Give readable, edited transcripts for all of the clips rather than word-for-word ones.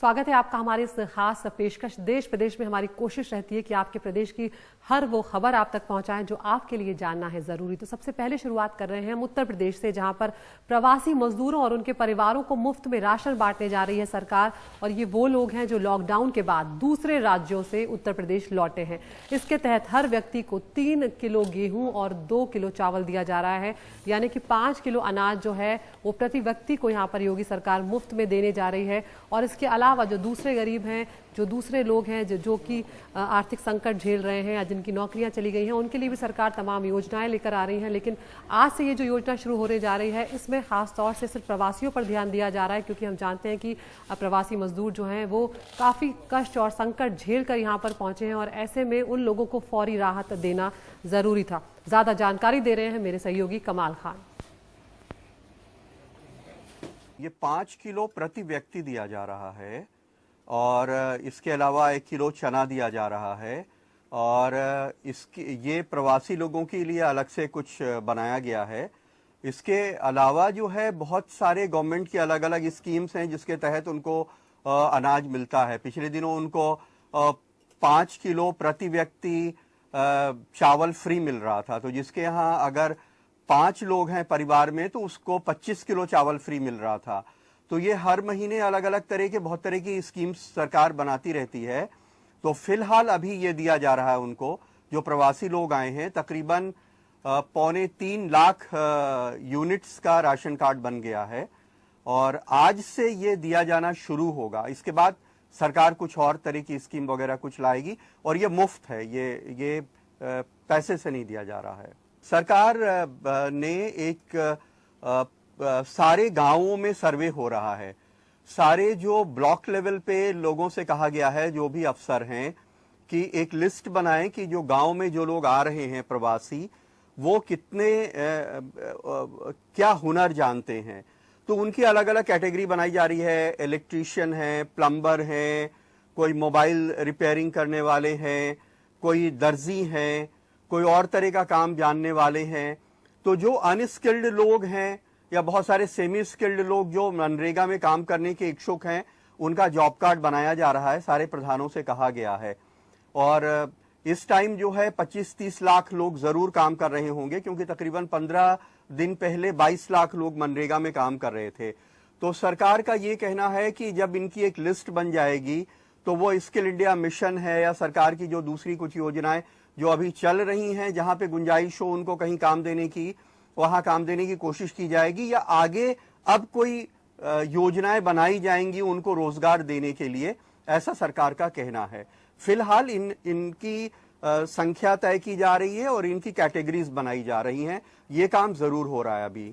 स्वागत है आपका हमारी इस खास पेशकश। देश प्रदेश में हमारी कोशिश रहती है कि आपके प्रदेश की हर वो खबर आप तक पहुंचाएं जो आपके लिए जानना है जरूरी। तो सबसे पहले शुरुआत कर रहे हैं हम उत्तर प्रदेश से, जहां पर प्रवासी मजदूरों और उनके परिवारों को मुफ्त में राशन बांटने जा रही है सरकार। और ये वो लोग हैं जो लॉकडाउन के बाद दूसरे राज्यों से उत्तर प्रदेश लौटे हैं। इसके तहत हर व्यक्ति को 3 किलो गेहूं और 2 किलो चावल दिया जा रहा है, यानी कि 5 किलो अनाज जो है वो प्रति व्यक्ति को यहाँ पर योगी सरकार मुफ्त में देने जा रही है। और इसके अलावा जो दूसरे गरीब हैं, जो दूसरे लोग हैं जो कि आर्थिक संकट झेल रहे हैं या जिनकी नौकरियां चली गई हैं, उनके लिए भी सरकार तमाम योजनाएं लेकर आ रही है। लेकिन आज से ये जो योजना शुरू होने जा रही है, इसमें खास तौर से सिर्फ प्रवासियों पर ध्यान दिया जा रहा है, क्योंकि हम जानते हैं कि प्रवासी मजदूर जो हैं वो काफ़ी कष्ट और संकट झेल कर यहाँ पर पहुंचे हैं और ऐसे में उन लोगों को फौरी राहत देना ज़रूरी था। ज़्यादा जानकारी दे रहे हैं मेरे सहयोगी कमाल खान। ये 5 किलो प्रति व्यक्ति दिया जा रहा है और इसके अलावा 1 किलो चना दिया जा रहा है और ये प्रवासी लोगों के लिए अलग से कुछ बनाया गया है। इसके अलावा जो है बहुत सारे गवर्नमेंट की अलग अलग स्कीम्स हैं जिसके तहत उनको अनाज मिलता है। पिछले दिनों उनको 5 किलो प्रति व्यक्ति चावल फ्री मिल रहा था, तो जिसके यहाँ अगर 5 लोग हैं परिवार में तो उसको 25 किलो चावल फ्री मिल रहा था। तो ये हर महीने अलग अलग तरह के बहुत तरह की स्कीम्स सरकार बनाती रहती है। तो फिलहाल अभी ये दिया जा रहा है उनको जो प्रवासी लोग आए हैं। तकरीबन 2.25 लाख यूनिट्स का राशन कार्ड बन गया है और आज से ये दिया जाना शुरू होगा। इसके बाद सरकार कुछ और तरह की स्कीम वगैरह कुछ लाएगी और ये मुफ्त है, ये पैसे से नहीं दिया जा रहा है। सरकार ने एक सारे गांवों में सर्वे हो रहा है। सारे जो ब्लॉक लेवल पे लोगों से कहा गया है, जो भी अफसर हैं, कि एक लिस्ट बनाएं कि जो गांव में जो लोग आ रहे हैं प्रवासी, वो कितने क्या हुनर जानते हैं। तो उनकी अलग अलग कैटेगरी बनाई जा रही है। इलेक्ट्रीशियन है, प्लम्बर है, कोई मोबाइल रिपेयरिंग करने वाले हैं, कोई दर्जी हैं, कोई और तरह का काम जानने वाले हैं। तो जो अनस्किल्ड लोग हैं या बहुत सारे सेमी स्किल्ड लोग जो मनरेगा में काम करने के इच्छुक हैं, उनका जॉब कार्ड बनाया जा रहा है, सारे प्रधानों से कहा गया है। और इस टाइम जो है 25-30 लाख लोग जरूर काम कर रहे होंगे, क्योंकि तकरीबन 15 दिन पहले 22 लाख लोग मनरेगा में काम कर रहे थे। तो सरकार का ये कहना है कि जब इनकी एक लिस्ट बन जाएगी तो वो स्किल इंडिया मिशन है या सरकार की जो दूसरी कुछ योजनाएं जो अभी चल रही हैं, जहां पे गुंजाइश हो उनको कहीं काम देने की, वहां काम देने की कोशिश की जाएगी, या आगे अब कोई योजनाएं बनाई जाएंगी उनको रोजगार देने के लिए, ऐसा सरकार का कहना है। फिलहाल इनकी संख्या तय की जा रही है और इनकी कैटेगरीज बनाई जा रही हैं। ये काम जरूर हो रहा है अभी।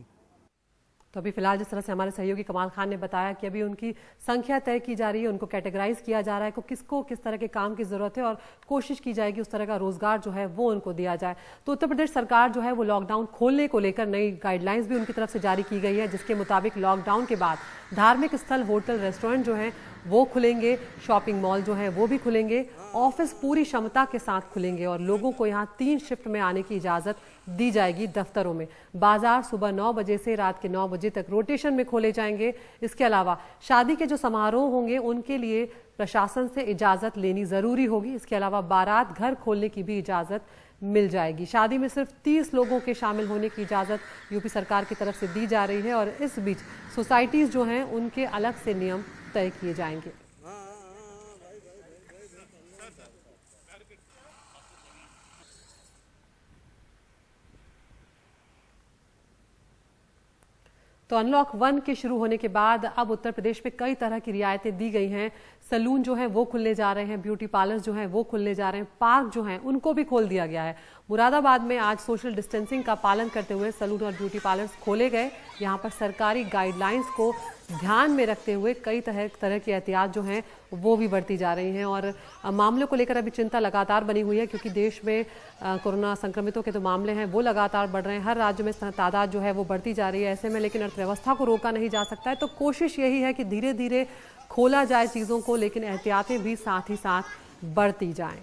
तो अभी फिलहाल जिस तरह से हमारे सहयोगी कमाल खान ने बताया कि अभी उनकी संख्या तय की जा रही है, उनको कैटेगराइज किया जा रहा है कि किसको किस तरह के काम की जरूरत है और कोशिश की जाएगी उस तरह का रोजगार जो है वो उनको दिया जाए। तो उत्तर प्रदेश सरकार जो है वो लॉकडाउन खोलने को लेकर नई गाइडलाइंस भी उनकी तरफ से जारी की गई है, जिसके मुताबिक लॉकडाउन के बाद धार्मिक स्थल, होटल, रेस्टोरेंट जो हैं वो खुलेंगे, शॉपिंग मॉल जो हैं वो भी खुलेंगे, ऑफिस पूरी क्षमता के साथ खुलेंगे और लोगों को यहाँ 3 शिफ्ट में आने की इजाज़त दी जाएगी दफ्तरों में। बाजार सुबह 9 बजे से रात के 9 बजे तक रोटेशन में खोले जाएंगे। इसके अलावा शादी के जो समारोह होंगे उनके लिए प्रशासन से इजाज़त लेनी ज़रूरी होगी। इसके अलावा बारात घर खोलने की भी इजाज़त मिल जाएगी। शादी में सिर्फ 30 लोगों के शामिल होने की इजाज़त यूपी सरकार की तरफ से दी जा रही है और इस बीच सोसाइटीज़ जो हैं उनके अलग से नियम तय किए जाएंगे। तो अनलॉक 1 के शुरू होने के बाद अब उत्तर प्रदेश में कई तरह की रियायतें दी गई हैं। सैलून जो हैं वो खुलने जा रहे हैं, ब्यूटी पार्लर्स जो हैं वो खुलने जा रहे हैं, पार्क जो हैं उनको भी खोल दिया गया है। मुरादाबाद में आज सोशल डिस्टेंसिंग का पालन करते हुए सैलून और ब्यूटी पार्लर्स खोले गए। यहाँ पर सरकारी गाइडलाइंस को ध्यान में रखते हुए कई तरह की एहतियात जो हैं वो भी बढ़ती जा रही हैं और मामलों को लेकर अभी चिंता लगातार बनी हुई है, क्योंकि देश में कोरोना संक्रमितों के जो मामले हैं वो लगातार बढ़ रहे हैं। हर राज्य में तादाद जो है वो बढ़ती जा रही है। ऐसे में लेकिन अर्थव्यवस्था को रोका नहीं जा सकता है, तो कोशिश यही है कि धीरे धीरे खोला जाए चीज़ों को, लेकिन एहतियातें भी साथ ही साथ बढ़ती जाएं।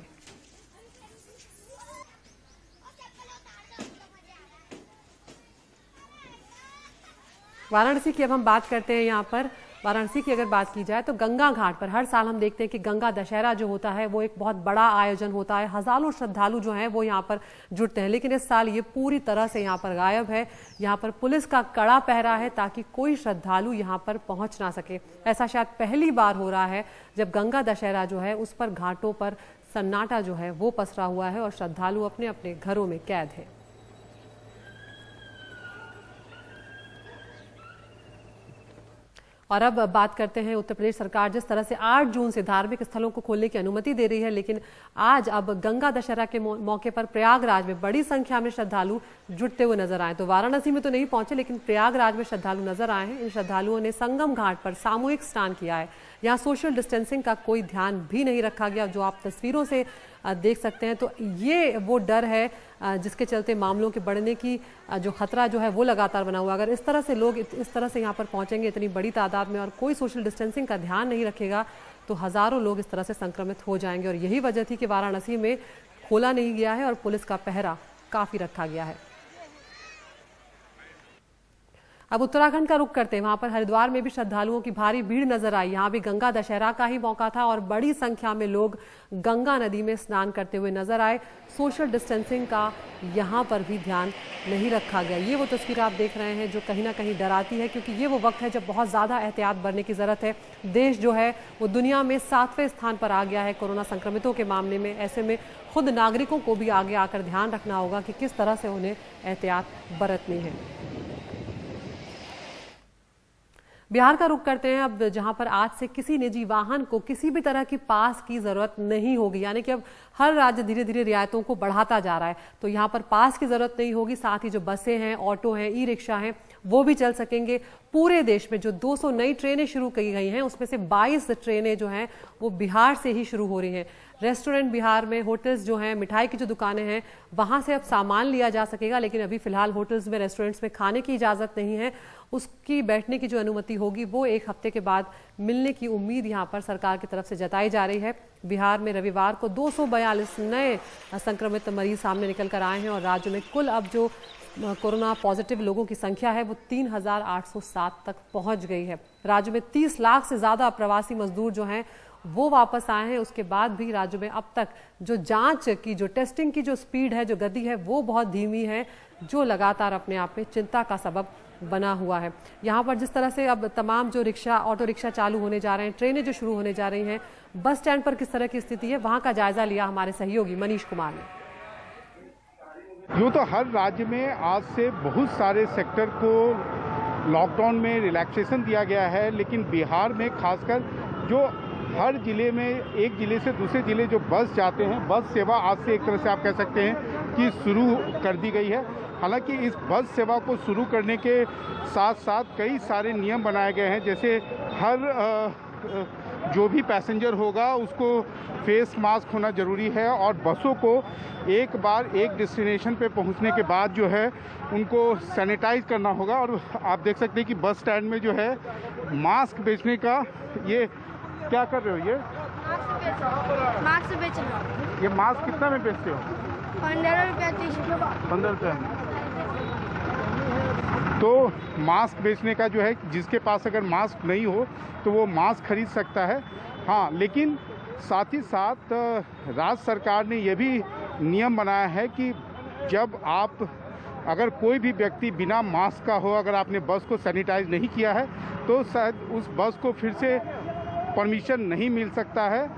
वाराणसी की अब हम बात करते हैं यहाँ पर वाराणसी की अगर बात की जाए तो गंगा घाट पर हर साल हम देखते हैं कि गंगा दशहरा जो होता है वो एक बहुत बड़ा आयोजन होता है। हजारों श्रद्धालु जो हैं वो यहाँ पर जुटते हैं, लेकिन इस साल ये पूरी तरह से यहाँ पर गायब है। यहाँ पर पुलिस का कड़ा पहरा है ताकि कोई श्रद्धालु यहाँ पर पहुंच ना सके। ऐसा शायद पहली बार हो रहा है जब गंगा दशहरा जो है उस पर घाटों पर सन्नाटा जो है वो पसरा हुआ है और श्रद्धालु अपने अपने घरों में कैद है। और अब बात करते हैं उत्तर प्रदेश सरकार जिस तरह से 8 जून से धार्मिक स्थलों को खोलने की अनुमति दे रही है, लेकिन आज अब गंगा दशहरा के मौके पर प्रयागराज में बड़ी संख्या में श्रद्धालु जुटते हुए नजर आए। तो वाराणसी में तो नहीं पहुंचे, लेकिन प्रयागराज में श्रद्धालु नजर आए हैं। इन श्रद्धालुओं ने संगम घाट पर सामूहिक स्नान किया है। यहाँ सोशल डिस्टेंसिंग का कोई ध्यान भी नहीं रखा गया, जो आप तस्वीरों से देख सकते हैं। तो ये वो डर है जिसके चलते मामलों के बढ़ने की जो खतरा जो है वो लगातार बना हुआ। अगर इस तरह से लोग इस तरह से यहाँ पर पहुंचेंगे इतनी बड़ी तादाद में और कोई सोशल डिस्टेंसिंग का ध्यान नहीं रखेगा तो हजारों लोग इस तरह से संक्रमित हो जाएंगे। और यही वजह थी कि वाराणसी में खोला नहीं गया है और पुलिस का पहरा काफी रखा गया है। अब उत्तराखंड का रुख करते हैं, वहां पर हरिद्वार में भी श्रद्धालुओं की भारी भीड़ नजर आई। यहाँ भी गंगा दशहरा का ही मौका था और बड़ी संख्या में लोग गंगा नदी में स्नान करते हुए नजर आए। सोशल डिस्टेंसिंग का यहाँ पर भी ध्यान नहीं रखा गया। ये वो तस्वीर आप देख रहे हैं जो कहीं ना कहीं डराती है, क्योंकि ये वो वक्त है जब बहुत ज्यादा एहतियात बरतने की जरूरत है। देश जो है वो दुनिया में 7वें स्थान पर आ गया है कोरोना संक्रमितों के मामले में। ऐसे में खुद नागरिकों को भी आगे आकर ध्यान रखना होगा कि किस तरह से उन्हें एहतियात बरतनी है। बिहार का रुख करते हैं अब, जहां पर आज से किसी निजी वाहन को किसी भी तरह की पास की जरूरत नहीं होगी। यानी कि अब हर राज्य धीरे धीरे रियायतों को बढ़ाता जा रहा है, तो यहां पर पास की जरूरत नहीं होगी। साथ ही जो बसें हैं, ऑटो हैं, ई रिक्शा हैं, वो भी चल सकेंगे। पूरे देश में जो 200 नई ट्रेनें शुरू की गई हैं उसमें से 22 ट्रेनें जो हैं वो बिहार से ही शुरू हो रही हैं। रेस्टोरेंट बिहार में, होटल्स जो हैं, मिठाई की जो दुकानें हैं, वहां से अब सामान लिया जा सकेगा। लेकिन अभी फिलहाल होटल्स में, रेस्टोरेंट्स में खाने की इजाजत नहीं है। उसकी बैठने की जो अनुमति होगी वो 1 हफ्ते के बाद मिलने की उम्मीद यहाँ पर सरकार की तरफ से जताई जा रही है। बिहार में रविवार को 242 नए संक्रमित मरीज सामने निकल कर आए हैं और राज्य में कुल अब जो कोरोना पॉजिटिव लोगों की संख्या है वो 3807 तक पहुंच गई है। राज्य में 30 लाख से ज्यादा प्रवासी मजदूर जो हैं वो वापस आए हैं। उसके बाद भी राज्य में अब तक जो जांच की, जो टेस्टिंग की जो स्पीड है, जो गति है, वो बहुत धीमी है, जो लगातार अपने आप में चिंता का सबब बना हुआ है। यहाँ पर जिस तरह से अब तमाम जो रिक्शा, ऑटो रिक्शा चालू होने जा रहे हैं, ट्रेनें जो शुरू होने जा रही हैं, बस स्टैंड पर किस तरह की स्थिति है, वहाँ का जायजा लिया हमारे सहयोगी मनीष कुमार ने। यूँ तो हर राज्य में आज से बहुत सारे सेक्टर को लॉकडाउन में रिलैक्सेशन दिया गया है, लेकिन बिहार में खासकर जो हर जिले में, एक जिले से दूसरे जिले जो बस जाते हैं, बस सेवा आज से एक तरह से आप कह सकते हैं कि शुरू कर दी गई है। हालांकि इस बस सेवा को शुरू करने के साथ साथ कई सारे नियम बनाए गए हैं, जैसे हर जो भी पैसेंजर होगा उसको फेस मास्क होना ज़रूरी है और बसों को एक बार एक डेस्टिनेशन पे पहुंचने के बाद जो है उनको सैनिटाइज करना होगा। और आप देख सकते हैं कि बस स्टैंड में जो है मास्क बेचने का, ये क्या कर रहे हो? ये मास्क बेच रहे हो। ये मास्क कितना में बेचते हो? 15 रुपये 30 रुपये। 15 रुपये। तो मास्क बेचने का जो है, जिसके पास अगर मास्क नहीं हो तो वो मास्क खरीद सकता है। हाँ, लेकिन साथ ही साथ राज्य सरकार ने ये भी नियम बनाया है कि जब आप, अगर कोई भी व्यक्ति बिना मास्क का हो, अगर आपने बस को सैनिटाइज नहीं किया है तो शायद उस बस को फिर से परमिशन नहीं मिल सकता है।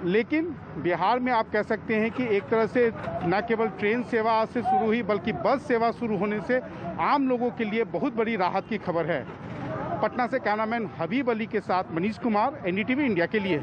लेकिन बिहार में आप कह सकते हैं कि एक तरह से न केवल ट्रेन सेवा आज से शुरू हुई, बल्कि बस सेवा शुरू होने से आम लोगों के लिए बहुत बड़ी राहत की खबर है। पटना से कैमरामैन हबीब अली के साथ मनीष कुमार, एनडीटीवी इंडिया के लिए।